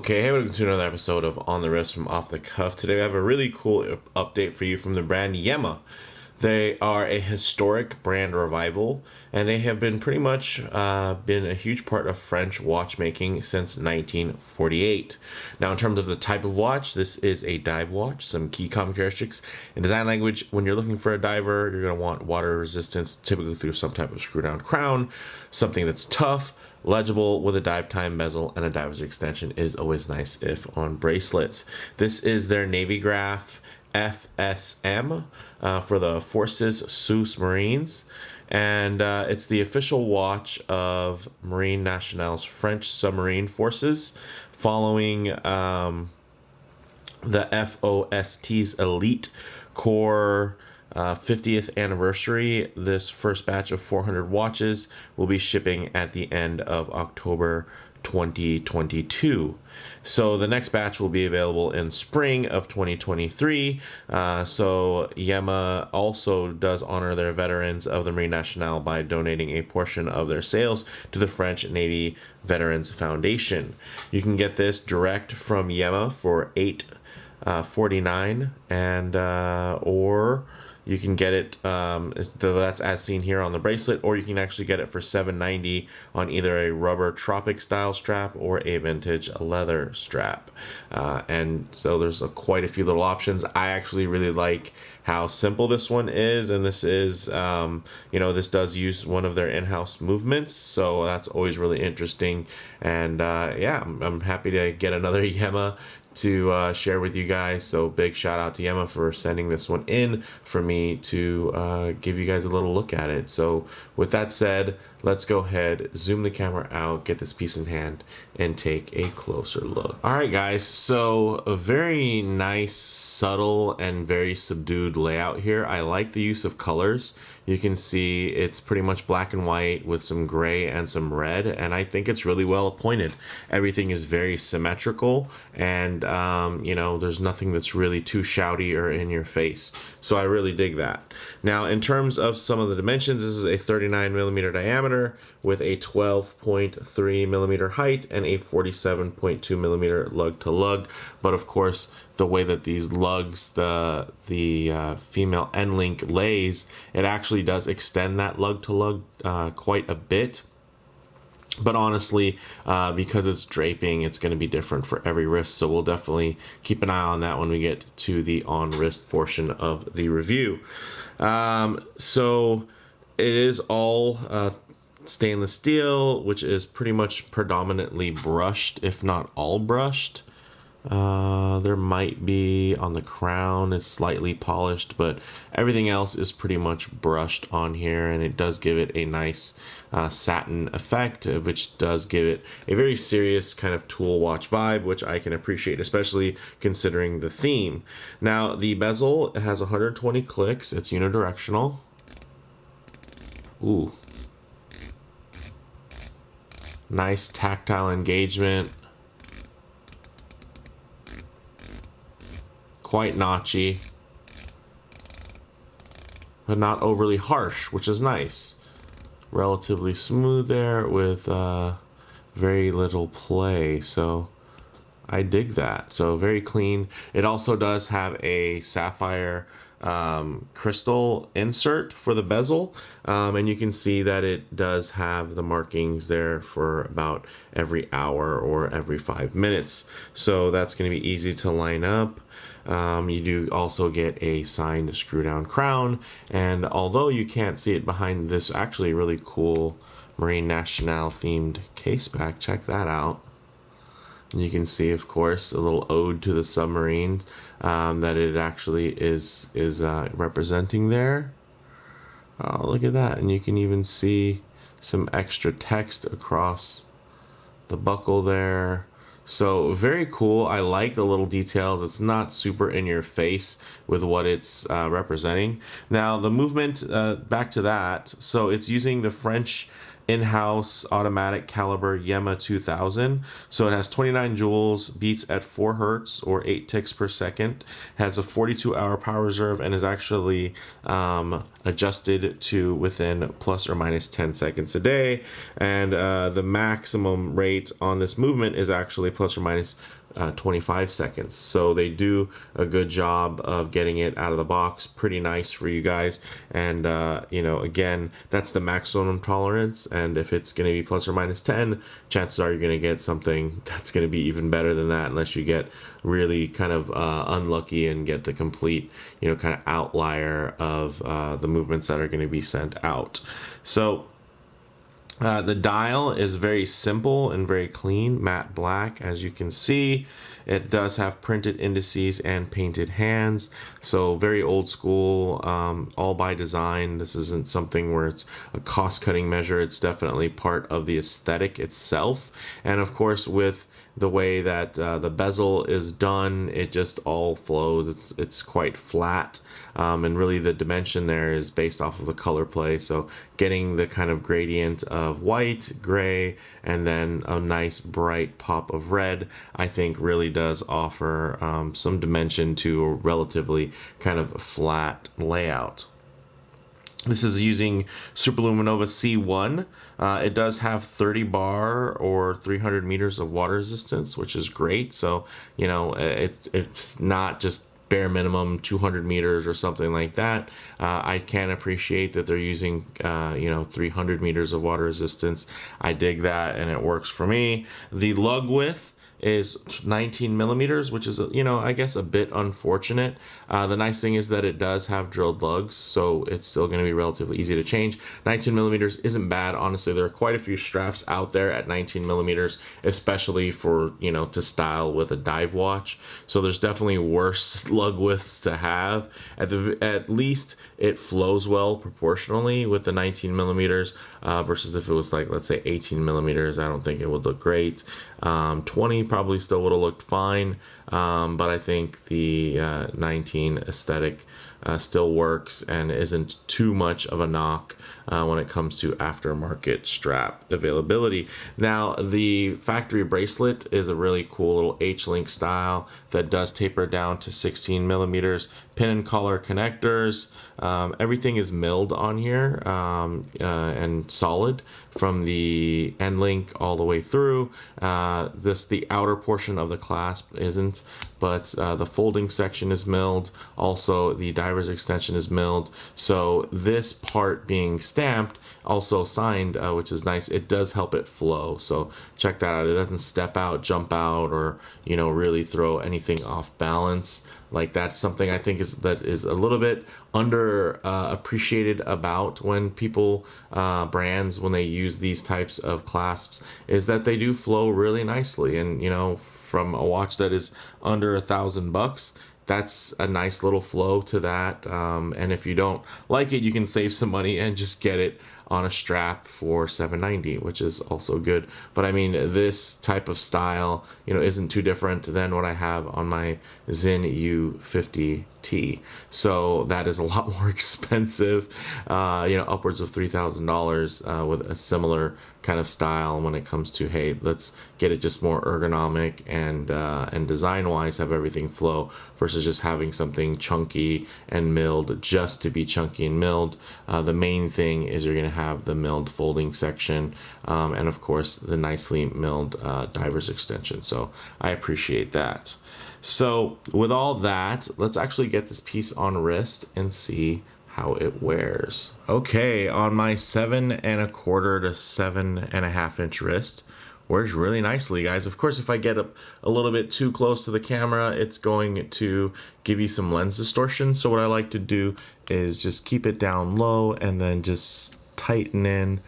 Okay, hey, welcome to another episode of On the Wrist from Off the Cuff. Today we have a really cool update for you from the brand Yema. They are a historic brand revival, and they have been pretty much been a huge part of French watchmaking since 1948. Now, in terms of the type of watch, this is a dive watch. Some key common characteristics in design language: when you're looking for a diver, you're going to want water resistance, typically through some type of screw down crown, something that's tough, legible with a dive time bezel, and a diver's extension is always nice if on bracelets. This is their Navygraf FSM for the Forces Sous Marines, and it's the official watch of Marine Nationale's French submarine forces following the FOST's Elite Corps 50th anniversary. This first batch of 400 watches will be shipping at the end of October 2022. So the next batch will be available in spring of 2023. So Yema also does honor their veterans of the Marine Nationale by donating a portion of their sales to the French Navy Veterans Foundation. You can get this direct from Yema for $8.49 and or you can get it, that's as seen here on the bracelet, or you can actually get it for $7.90 on either a rubber tropic style strap or a vintage leather strap. And so there's quite a few little options. I actually really like how simple this one is, and this is, this does use one of their in-house movements, so that's always really interesting. And yeah, I'm happy to get another Yema to share with you guys. So big shout out to Yema for sending this one in for me to give you guys a little look at it. So with that said, let's go ahead, zoom the camera out, get this piece in hand, and take a closer look. All right, guys, so a very nice, subtle, and very subdued layout here. I like the use of colors. You can see it's pretty much black and white with some gray and some red, and I think it's really well appointed. Everything is very symmetrical, and there's nothing that's really too shouty or in your face. So I really dig that. Now, in terms of some of the dimensions, this is a 39 millimeter diameter with a 12.3 millimeter height and a 47.2 millimeter lug to lug. But of course, the way that these lugs, the female end link lays, it actually does extend that lug to lug quite a bit. But honestly, because it's draping, it's going to be different for every wrist. So we'll definitely keep an eye on that when we get to the on-wrist portion of the review. So it is all stainless steel, which is pretty much predominantly brushed, if not all brushed. There might be on the crown, it's slightly polished, but everything else is pretty much brushed on here, and it does give it a nice satin effect, which does give it a very serious kind of tool watch vibe, which I can appreciate, especially considering the theme. Now, the bezel has 120 clicks, it's unidirectional. Ooh. Nice tactile engagement. Quite notchy, but not overly harsh, which is nice. Relatively smooth there with very little play, so I dig that. So very clean. It also does have a sapphire crystal insert for the bezel, and you can see that it does have the markings there for about every hour or every 5 minutes, so that's going to be easy to line up. You do also get a signed screw down crown, and although you can't see it behind this actually really cool Marine Nationale themed case back, check that out. And you can see, of course, a little ode to the submarine that it actually is representing there. Oh, look at that. And you can even see some extra text across the buckle there. So very cool. I like the little details. It's not super in your face with what it's representing. Now the movement, back to that. So it's using the French in-house automatic caliber YEMA2000. So it has 29 joules, beats at 4 hertz or 8 ticks per second, has a 42-hour power reserve, and is actually adjusted to within plus or minus 10 seconds a day. And the maximum rate on this movement is actually plus or minus 25 seconds. So they do a good job of getting it out of the box. Pretty nice for you guys. And you know, again, that's the maximum tolerance, and if it's going to be plus or minus 10, chances are you're going to get something that's going to be even better than that, unless you get really kind of unlucky and get the complete, you know, kind of outlier of the movements that are going to be sent out. So the dial is very simple and very clean, matte black, as you can see. It does have printed indices and painted hands, so very old school, all by design. This isn't something where it's a cost-cutting measure. It's definitely part of the aesthetic itself. And of course, with the way that the bezel is done, it just all flows. It's quite flat, and really the dimension there is based off of the color play. So getting the kind of gradient of white, gray, and then a nice bright pop of red, I think really does offer some dimension to a relatively kind of flat layout. This is using Superluminova C1. It does have 30 bar or 300 meters of water resistance, which is great. So, you know, it's not just bare minimum 200 meters or something like that. I can appreciate that they're using, you know, 300 meters of water resistance. I dig that, and it works for me. The lug width is 19 millimeters, which is, you know, I guess a bit unfortunate. The nice thing is that it does have drilled lugs, so it's still going to be relatively easy to change. 19 millimeters isn't bad, honestly. There are quite a few straps out there at 19 millimeters, especially for, you know, to style with a dive watch. So there's definitely worse lug widths to have. At least it flows well proportionally with the 19 millimeters versus if it was like, let's say 18 millimeters. I don't think it would look great. 20 probably still would have looked fine, but I think the 19 aesthetic still works and isn't too much of a knock when it comes to aftermarket strap availability. Now, the factory bracelet is a really cool little H-link style that does taper down to 16 millimeters. Pin and collar connectors. Everything is milled on here and solid from the end link all the way through. The outer portion of the clasp isn't, but the folding section is milled. Also, the diver's extension is milled. So this part being stamped, also signed, which is nice, it does help it flow. So check that out. It doesn't step out, jump out, or, you know, really throw anything off balance. Like, that's something I think is a little bit under appreciated about when people brands, when they use these types of clasps, is that they do flow really nicely. And, you know, from a watch that is under $1,000, that's a nice little flow to that. And if you don't like it, you can save some money and just get it on a strap for $790, which is also good. But I mean, this type of style, you know, isn't too different than what I have on my Zen U50T. So that is a lot more expensive, you know, upwards of $3,000 with a similar kind of style when it comes to, hey, let's get it just more ergonomic and design-wise have everything flow versus just having something chunky and milled just to be chunky and milled. The main thing is you're going to have the milled folding section and of course the nicely milled diver's extension. So I appreciate that. So with all that, let's actually get this piece on wrist and see how it wears. Okay, on my 7 1/4 to 7.5 inch wrist, wears really nicely, guys. Of course, if I get up a little bit too close to the camera, it's going to give you some lens distortion. So what I like to do is just keep it down low and then just tighten in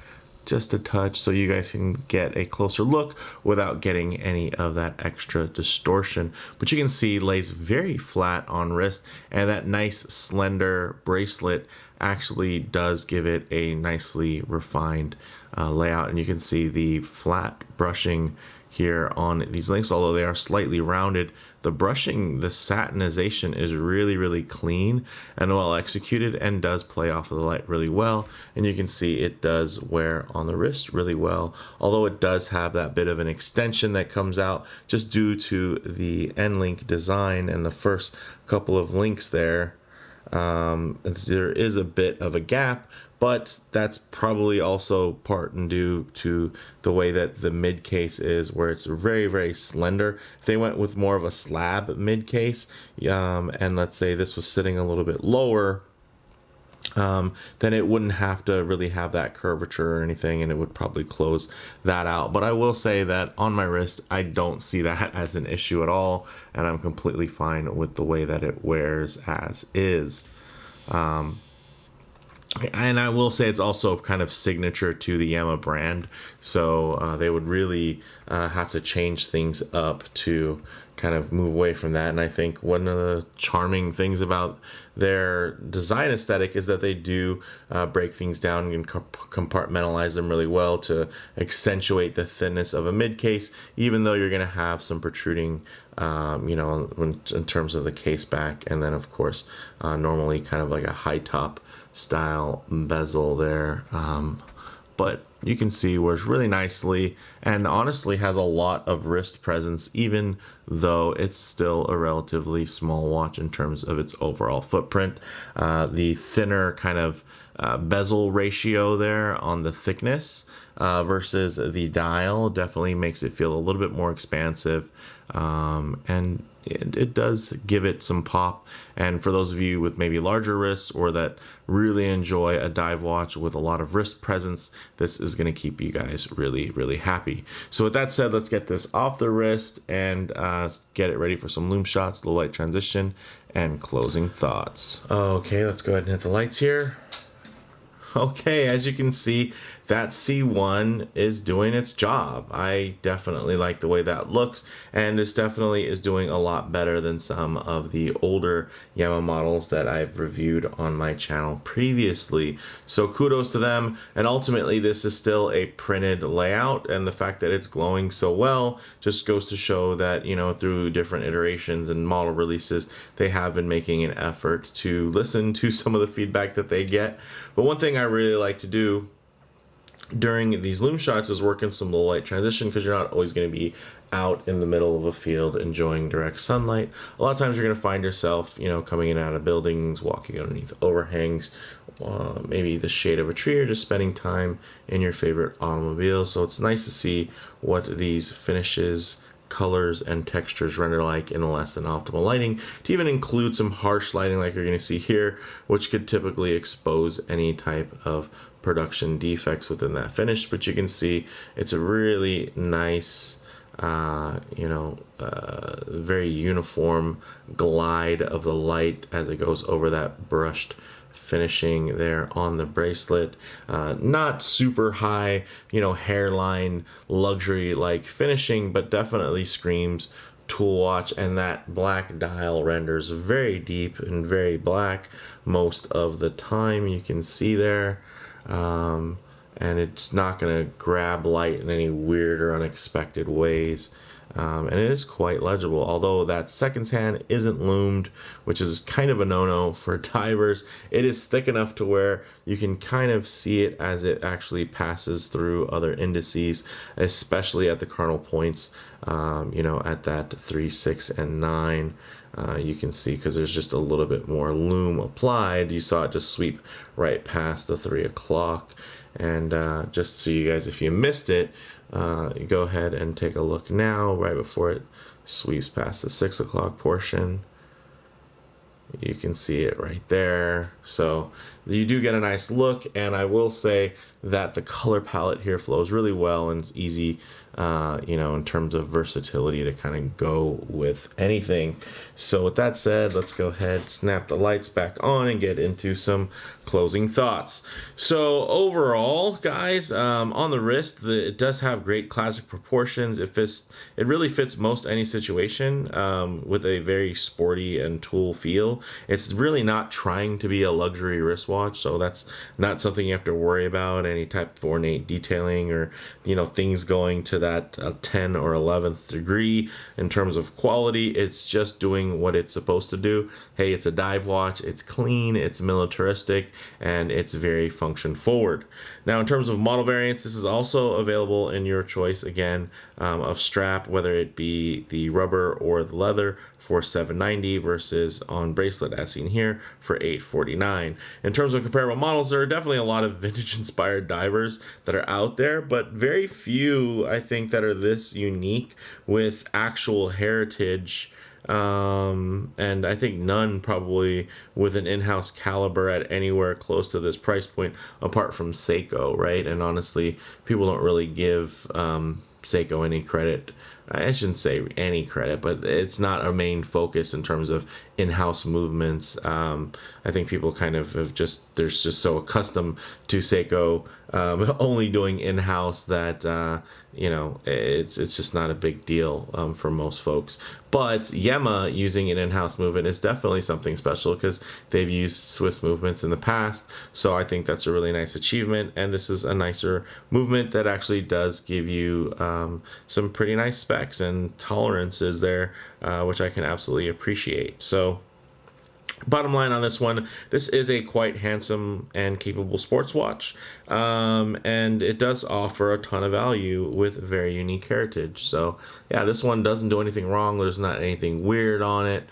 just a touch so you guys can get a closer look without getting any of that extra distortion. But you can see lays very flat on wrist, and that nice slender bracelet actually does give it a nicely refined layout, and you can see the flat brushing here on these links, although they are slightly rounded. The brushing, the satinization is really clean and well executed, and does play off of the light really well. And you can see it does wear on the wrist really well, although it does have that bit of an extension that comes out just due to the end link design and the first couple of links there. There is a bit of a gap, but that's probably also part and due to the way that the mid case is, where it's very slender. If they went with more of a slab mid case, and let's say this was sitting a little bit lower, then it wouldn't have to really have that curvature or anything, and it would probably close that out. But I will say that on my wrist, I don't see that as an issue at all, and I'm completely fine with the way that it wears as is. And I will say it's also kind of signature to the Yema brand, so they would really have to change things up to kind of move away from that. And I think one of the charming things about their design aesthetic is that they do break things down and compartmentalize them really well to accentuate the thinness of a mid case, even though you're going to have some protruding, in terms of the case back, and then of course normally kind of like a high top style bezel there, but you can see wears really nicely and honestly has a lot of wrist presence, even though it's still a relatively small watch in terms of its overall footprint. The thinner kind of bezel ratio there on the thickness versus the dial definitely makes it feel a little bit more expansive, and it does give it some pop. And for those of you with maybe larger wrists or that really enjoy a dive watch with a lot of wrist presence, this is going to keep you guys really happy. So with that said, let's get this off the wrist and get it ready for some Lume shots, low light transition, and closing thoughts. Okay, let's go ahead and hit the lights here. Okay, as you can see, that C1 is doing its job. I definitely like the way that looks, and this definitely is doing a lot better than some of the older Yema models that I've reviewed on my channel previously. So kudos to them, and ultimately this is still a printed layout, and the fact that it's glowing so well just goes to show that, through different iterations and model releases, they have been making an effort to listen to some of the feedback that they get. But one thing I really like to do during these Lume shots is work in some low light transition, because you're not always going to be out in the middle of a field enjoying direct sunlight. A lot of times you're going to find yourself, coming in and out of buildings, walking underneath overhangs, maybe the shade of a tree, or just spending time in your favorite automobile. So it's nice to see what these finishes, colors, and textures render like in less than optimal lighting, to even include some harsh lighting like you're going to see here, which could typically expose any type of production defects within that finish. But you can see it's a really nice, very uniform glide of the light as it goes over that brushed finishing there on the bracelet. Not super high, hairline luxury like finishing, but definitely screams tool watch. And that black dial renders very deep and very black most of the time, you can see there. And it's not going to grab light in any weird or unexpected ways. And it is quite legible, although that seconds hand isn't loomed, which is kind of a no-no for divers. It is thick enough to where you can kind of see it as it actually passes through other indices, especially at the cardinal points, at that 3, 6, and 9. You can see, because there's just a little bit more lume applied, you saw it just sweep right past the 3 o'clock. And just so you guys, if you missed it, you go ahead and take a look now, right before it sweeps past the 6 o'clock portion. You can see it right there. So you do get a nice look, and I will say that the color palette here flows really well, and it's easy, in terms of versatility, to kind of go with anything. So with that said, let's go ahead, snap the lights back on, and get into some closing thoughts. So overall, guys, on the wrist, it does have great classic proportions. It really fits most any situation, with a very sporty and tool feel. It's really not trying to be a luxury wristwatch. watch, so that's not something you have to worry about, any type of ornate detailing or, you know, things going to that 10 or 11th degree in terms of quality. It's just doing what it's supposed to do. Hey, it's a dive watch, it's clean, it's militaristic, and it's very function forward. Now, in terms of model variants, this is also available in your choice, again, of strap, whether it be the rubber or the leather, for $790 versus on Bracelet, as seen here, for $849. In terms of comparable models, there are definitely a lot of vintage inspired divers that are out there, but very few, I think, that are this unique with actual heritage, and I think none probably with an in-house caliber at anywhere close to this price point, apart from Seiko, right? And honestly, people don't really give Seiko any credit. I shouldn't say any credit, but it's not a main focus in terms of in-house movements. I think people kind of have they're just so accustomed to Seiko only doing in-house that you know, it's just not a big deal for most folks. But Yema using an in-house movement is definitely something special because they've used Swiss movements in the past. So I think that's a really nice achievement, and this is a nicer movement that actually does give you some pretty nice specs and tolerances there, which I can absolutely appreciate. So bottom line on this one, this is a quite handsome and capable sports watch, and it does offer a ton of value with very unique heritage. So yeah, this one doesn't do anything wrong. There's not anything weird on it,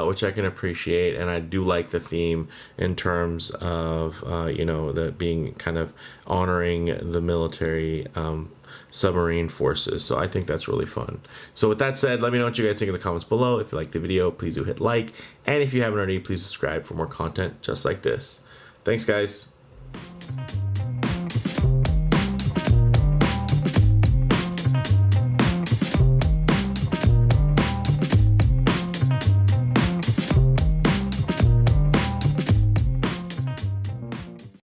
which I can appreciate, and I do like the theme in terms of you know, the being kind of honoring the military submarine forces. So I think that's really fun. So with that said, let me know what you guys think in the comments below. If you like the video, please do hit like, and if you haven't already, please subscribe for more content just like this. Thanks, guys.